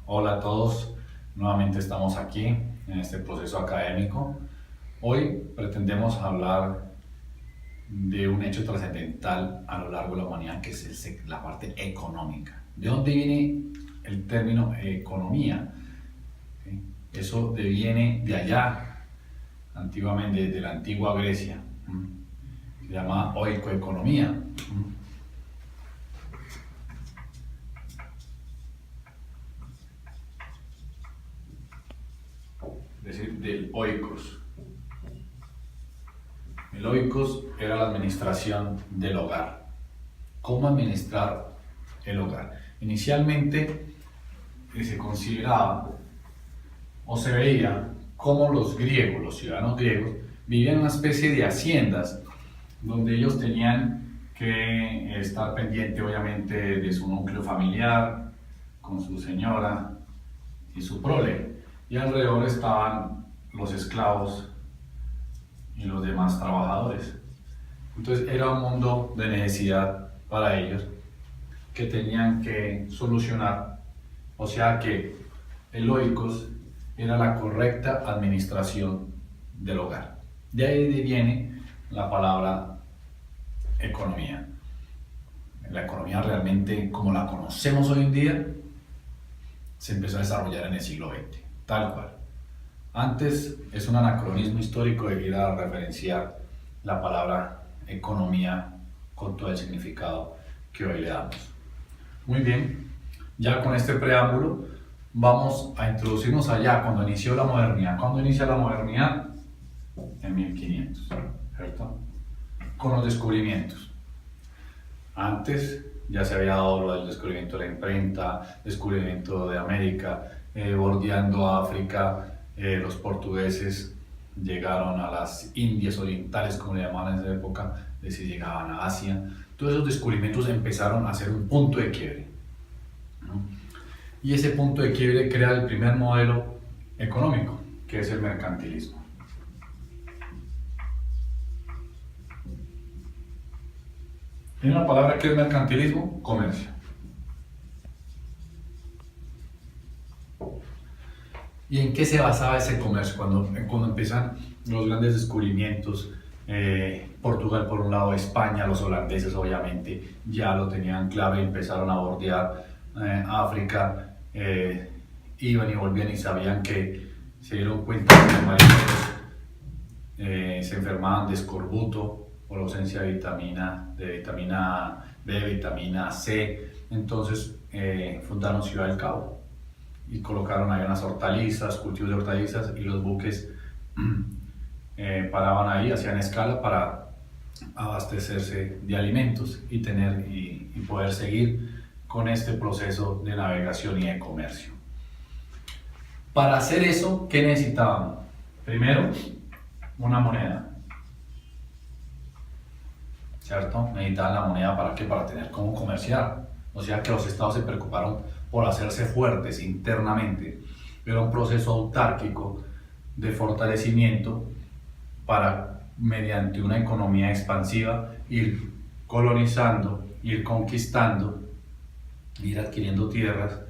Hola a todos, nuevamente estamos aquí en este proceso académico. Hoy pretendemos hablar de un hecho trascendental a lo largo de la humanidad, que es la parte económica. ¿De dónde viene el término economía? ¿Sí? Eso viene de allá, antiguamente, de la antigua Grecia. Se llama oikoeconomía. Es decir, del oikos. El oikos era la administración del hogar. ¿Cómo administrar el hogar? Inicialmente se consideraba o se veía cómo los griegos, los ciudadanos griegos, vivían en una especie de haciendas donde ellos tenían que estar pendiente obviamente de su núcleo familiar, con su señora y su prole. Y alrededor estaban los esclavos y los demás trabajadores. Entonces era un mundo de necesidad para ellos que tenían que solucionar, o sea que el oikos era la correcta administración del hogar. De ahí viene la palabra economía. La economía realmente, como la conocemos hoy en día, se empezó a desarrollar en el siglo XX, tal cual. Antes es un anacronismo histórico de ir a referenciar la palabra economía con todo el significado que hoy le damos. Muy bien, ya con este preámbulo vamos a introducirnos allá cuando inició la modernidad. ¿Cuándo inicia la modernidad? En 1500, ¿cierto? Con los descubrimientos. Antes ya se había dado lo del descubrimiento de la imprenta, descubrimiento de América, bordeando África, los portugueses llegaron a las Indias Orientales, como le llamaban en esa época, es decir, llegaban a Asia. Todos esos descubrimientos empezaron a ser un punto de quiebre, ¿no? Y ese punto de quiebre crea el primer modelo económico, que es el mercantilismo. ¿Tiene una palabra que es mercantilismo? Comercio. ¿Y en qué se basaba ese comercio? Cuando empiezan los grandes descubrimientos, Portugal por un lado, España, los holandeses obviamente ya lo tenían claro y empezaron a bordear África, iban y volvían y sabían que se dieron cuenta que los marineros se enfermaban de escorbuto por ausencia de vitamina B, vitamina C. Entonces fundaron Ciudad del Cabo y colocaron ahí unas hortalizas, cultivos de hortalizas, y los buques paraban ahí, hacían escala para abastecerse de alimentos y poder seguir con este proceso de navegación y de comercio. Para hacer eso, ¿qué necesitaban? Primero, una moneda, ¿cierto? Necesitaban la moneda ¿para qué? Para tener cómo comerciar. O sea que los estados se preocuparon por hacerse fuertes internamente. Era un proceso autárquico de fortalecimiento para, mediante una economía expansiva, ir colonizando, ir conquistando, ir adquiriendo tierras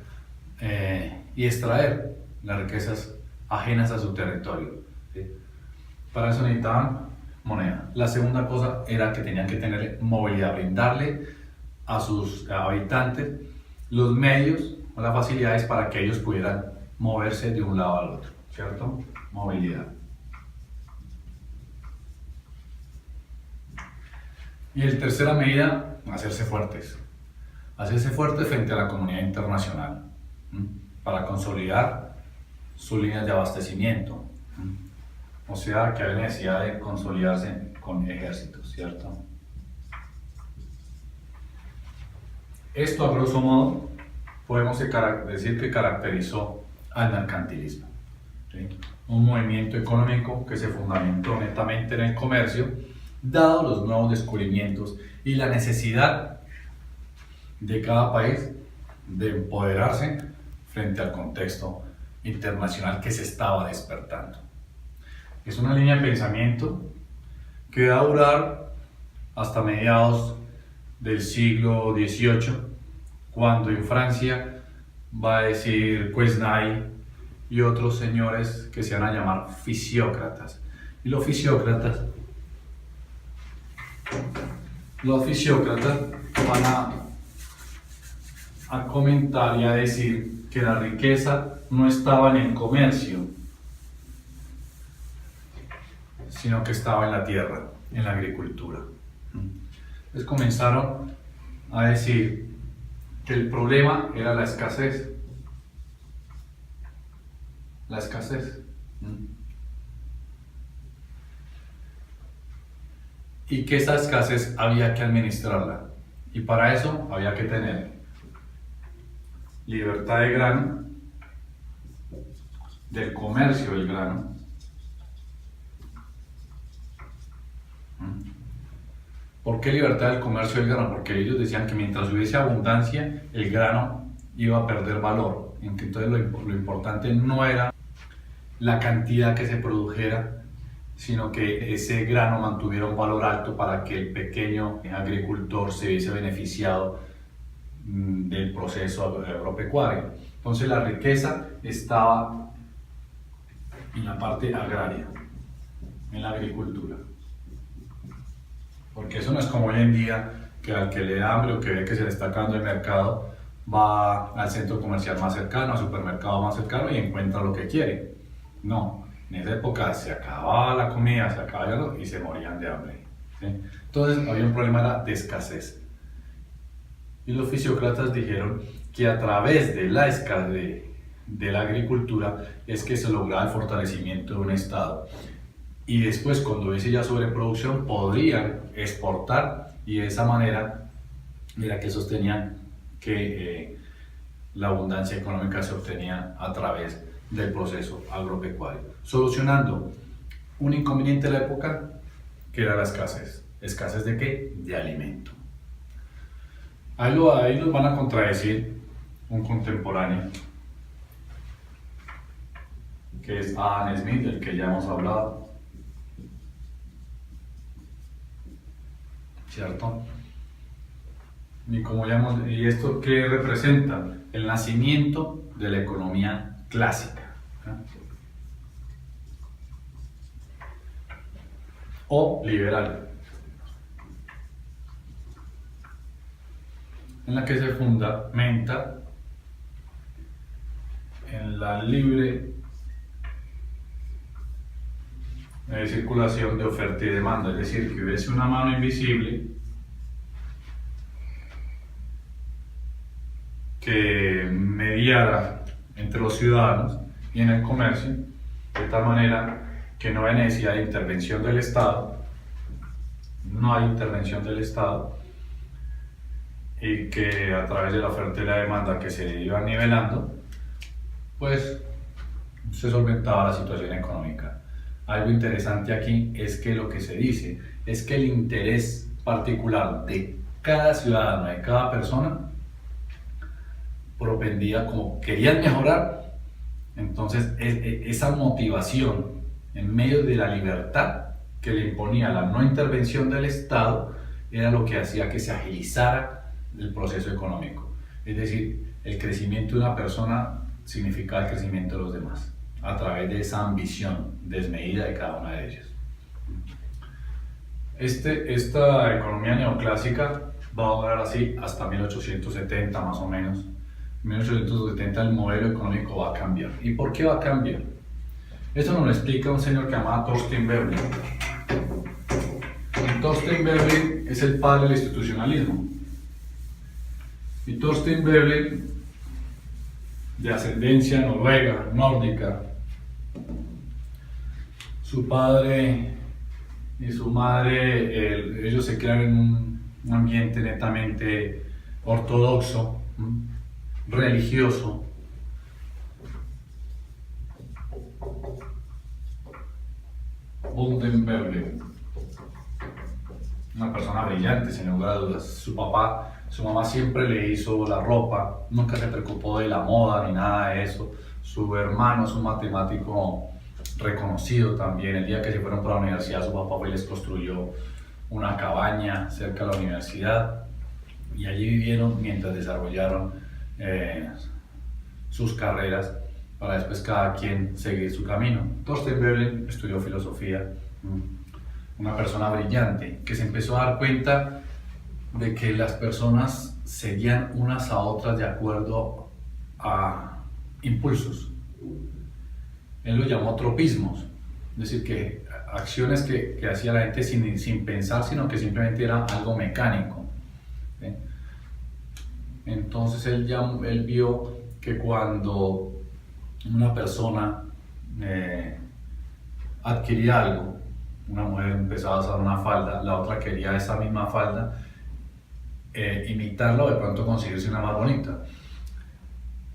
y extraer las riquezas ajenas a su territorio, ¿sí? Para eso necesitaban moneda. La segunda cosa era que tenían que tener movilidad, brindarle a sus habitantes los medios o las facilidades para que ellos pudieran moverse de un lado al otro, ¿cierto? Movilidad. Y la tercera medida, hacerse fuertes. Hacerse fuertes frente a la comunidad internacional, para consolidar sus líneas de abastecimiento. O sea, que hay necesidad de consolidarse con ejércitos, ¿cierto? Esto, a grosso modo, podemos decir que caracterizó al mercantilismo, ¿sí? Un movimiento económico que se fundamentó netamente en el comercio, dado los nuevos descubrimientos y la necesidad de cada país de empoderarse frente al contexto internacional que se estaba despertando. Es una línea de pensamiento que va a durar hasta mediados del siglo XVIII, cuando en Francia va a decir Quesnay y otros señores que se van a llamar fisiócratas. Y los fisiócratas van a comentar y a decir que la riqueza no estaba en el comercio, sino que estaba en la tierra, en la agricultura. Entonces comenzaron a decir que el problema era la escasez. La escasez. Y que esa escasez había que administrarla. Y para eso había que tener libertad de grano, del comercio del grano. ¿Por qué libertad del comercio del grano? Porque ellos decían que mientras hubiese abundancia, el grano iba a perder valor. Entonces lo importante no era la cantidad que se produjera, sino que ese grano mantuviera un valor alto para que el pequeño agricultor se viese beneficiado del proceso agropecuario. Entonces la riqueza estaba en la parte agraria, en la agricultura. Porque eso no es como hoy en día, que al que le da hambre o que ve que se le está acabando el mercado, va al centro comercial más cercano, al supermercado más cercano y encuentra lo que quiere. No, en esa época se acababa la comida, se acababa y se morían de hambre. ¿Sí? Entonces había un problema de escasez. Y los fisiócratas dijeron que a través de la escasez de la agricultura es que se lograba el fortalecimiento de un Estado. Y después, cuando hubiese ya sobreproducción, podrían exportar y de esa manera era que sostenían que la abundancia económica se obtenía a través del proceso agropecuario, solucionando un inconveniente de la época que era la escasez. ¿Escasez de qué? De alimento. Ahí los van a contradecir un contemporáneo, que es Adam Smith, del que ya hemos hablado. ¿Cierto? ¿Y esto qué representa? El nacimiento de la economía clásica. O liberal, en la que se fundamenta en la libre circulación de oferta y demanda, es decir, que hubiese una mano invisible que mediara entre los ciudadanos y en el comercio, de tal manera que no hay necesidad de intervención del Estado, no hay intervención del Estado, y que a través de la oferta y la demanda que se iba nivelando, pues se solventaba la situación económica. Algo interesante aquí es que lo que se dice es que el interés particular de cada ciudadano, de cada persona, propendía como querían mejorar. Entonces esa motivación en medio de la libertad que le imponía la no intervención del Estado era lo que hacía que se agilizara el proceso económico. Es decir, el crecimiento de una persona significaba el crecimiento de los demás a través de esa ambición desmedida de cada una de ellas. Esta economía neoclásica va a durar así hasta 1870 más o menos. En 1870 el modelo económico va a cambiar. ¿Y por qué va a cambiar? Esto nos lo explica un señor que se llama Thorstein Veblen. Y Thorstein Veblen es el padre del institucionalismo. Y Thorstein Veblen, de ascendencia noruega, nórdica, su padre y su madre, ellos se crean en un ambiente netamente ortodoxo, religioso. Thorstein Veblen, una persona brillante, sin lugar a dudas. Su mamá siempre le hizo la ropa, nunca se preocupó de la moda ni nada de eso. Su hermano es un matemático reconocido también. El día que se fueron para la universidad, su papá fue y les construyó una cabaña cerca de la universidad y allí vivieron mientras desarrollaron sus carreras, para después cada quien seguir su camino. Thorstein Veblen estudió filosofía, una persona brillante que se empezó a dar cuenta de que las personas seguían unas a otras de acuerdo a impulsos. Él lo llamó tropismos, es decir, que acciones que hacía la gente sin pensar, sino que simplemente era algo mecánico, ¿sí? Entonces él vio que cuando una persona adquiría algo, una mujer empezaba a usar una falda, la otra quería esa misma falda, imitarla o de pronto conseguirse una más bonita.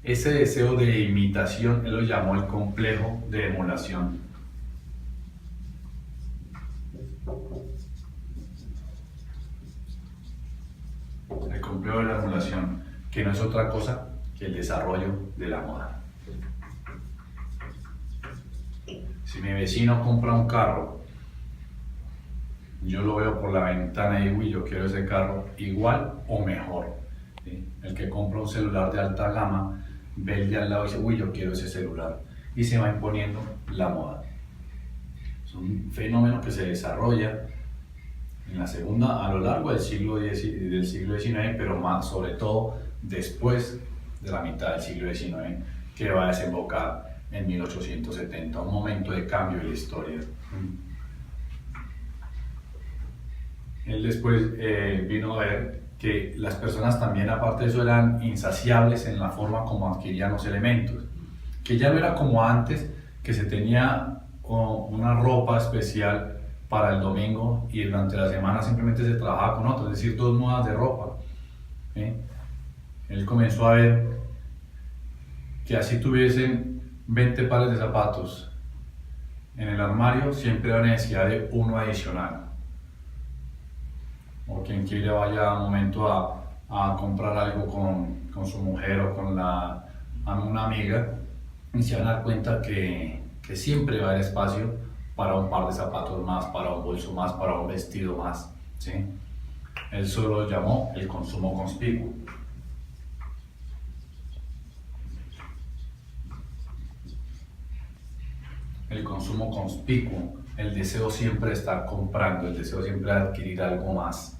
Ese deseo de imitación él lo llamó el complejo de emulación. El complejo de la emulación, que no es otra cosa que el desarrollo de la moda. Si mi vecino compra un carro, yo lo veo por la ventana y digo, yo quiero ese carro igual o mejor, ¿sí? El que compra un celular de alta gama, ve el de al lado y dice, uy, yo quiero ese celular. Y se va imponiendo la moda. Es un fenómeno que se desarrolla a lo largo del siglo XIX, pero más, sobre todo después de la mitad del siglo XIX, que va a desembocar en 1870, un momento de cambio en la historia. Él después vino a ver que las personas también, aparte de eso, eran insaciables en la forma como adquirían los elementos, que ya no era como antes, que se tenía una ropa especial para el domingo y durante la semana simplemente se trabajaba con otra, es decir, 2 mudas de ropa, ¿sí? Él comenzó a ver que así tuviesen 20 pares de zapatos en el armario, siempre hay necesidad de uno adicional. O quien quiere vaya un momento a comprar algo con su mujer o con una amiga, y se van a dar cuenta que siempre va a haber espacio para un par de zapatos más, para un bolso más, para un vestido más, ¿sí? Él solo lo llamó el consumo conspicuo. El consumo conspicuo, el deseo siempre de estar comprando, el deseo siempre de adquirir algo más.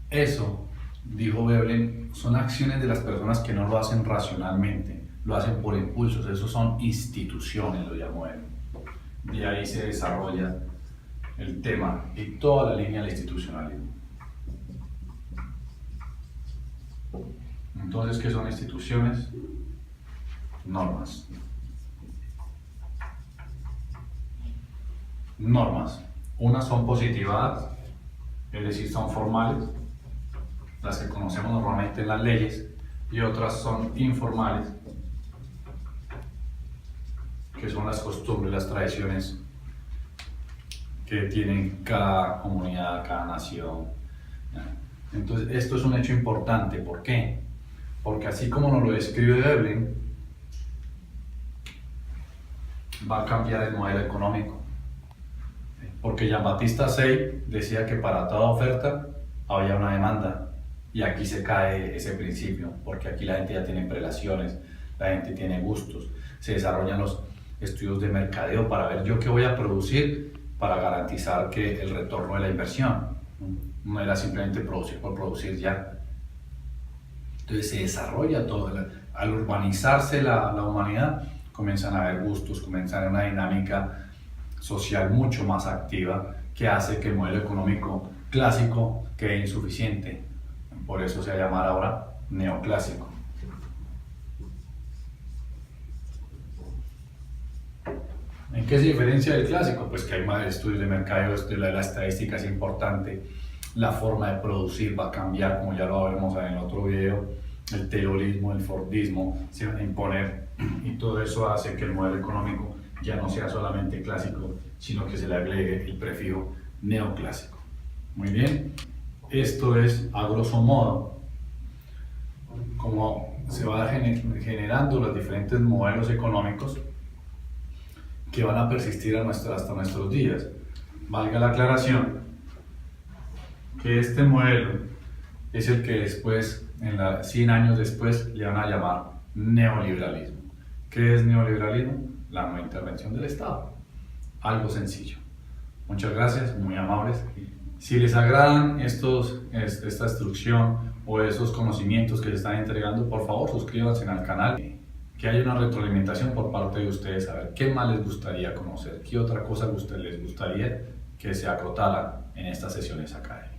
Eso, dijo Veblen, son acciones de las personas que no lo hacen racionalmente, lo hacen por impulsos, eso son instituciones, lo llamó él. De ahí se desarrolla el tema y toda la línea del institucionalismo. Entonces, ¿qué son instituciones? Normas. Normas. Unas son positivadas, es decir, son formales, las que conocemos normalmente en las leyes, y otras son informales, que son las costumbres, las tradiciones que tienen cada comunidad, cada nación. Entonces, esto es un hecho importante. ¿Por qué? Porque así como nos lo describe Veblen, va a cambiar el modelo económico. Porque Jean-Baptiste Say decía que para toda oferta había una demanda. Y aquí se cae ese principio, porque aquí la gente ya tiene prelaciones, la gente tiene gustos, se desarrollan los estudios de mercadeo para ver yo qué voy a producir para garantizar que el retorno de la inversión. No era simplemente producir por producir ya. Entonces se desarrolla todo. Al urbanizarse la humanidad, comienzan a haber gustos, comienzan a haber una dinámica social mucho más activa que hace que el modelo económico clásico quede insuficiente. Por eso se va a llamar ahora neoclásico. ¿En qué se diferencia del clásico? Pues que hay más estudios de mercado, la estadística es importante, la forma de producir va a cambiar, como ya lo veremos en el otro video, el taylorismo, el fordismo se van a imponer y todo eso hace que el modelo económico ya no sea solamente clásico, sino que se le agregue el prefijo neoclásico. Muy bien, esto es a grosso modo cómo se van generando los diferentes modelos económicos que van a persistir hasta nuestros días. Valga la aclaración que este modelo es el que después, 100 años después, le van a llamar neoliberalismo. ¿Qué es neoliberalismo? La no intervención del Estado. Algo sencillo. Muchas gracias, muy amables. Si les agradan esta instrucción o esos conocimientos que se están entregando, por favor suscríbanse al canal. Que haya una retroalimentación por parte de ustedes, a ver qué más les gustaría conocer, qué otra cosa les gustaría que se acotara en estas sesiones académicas.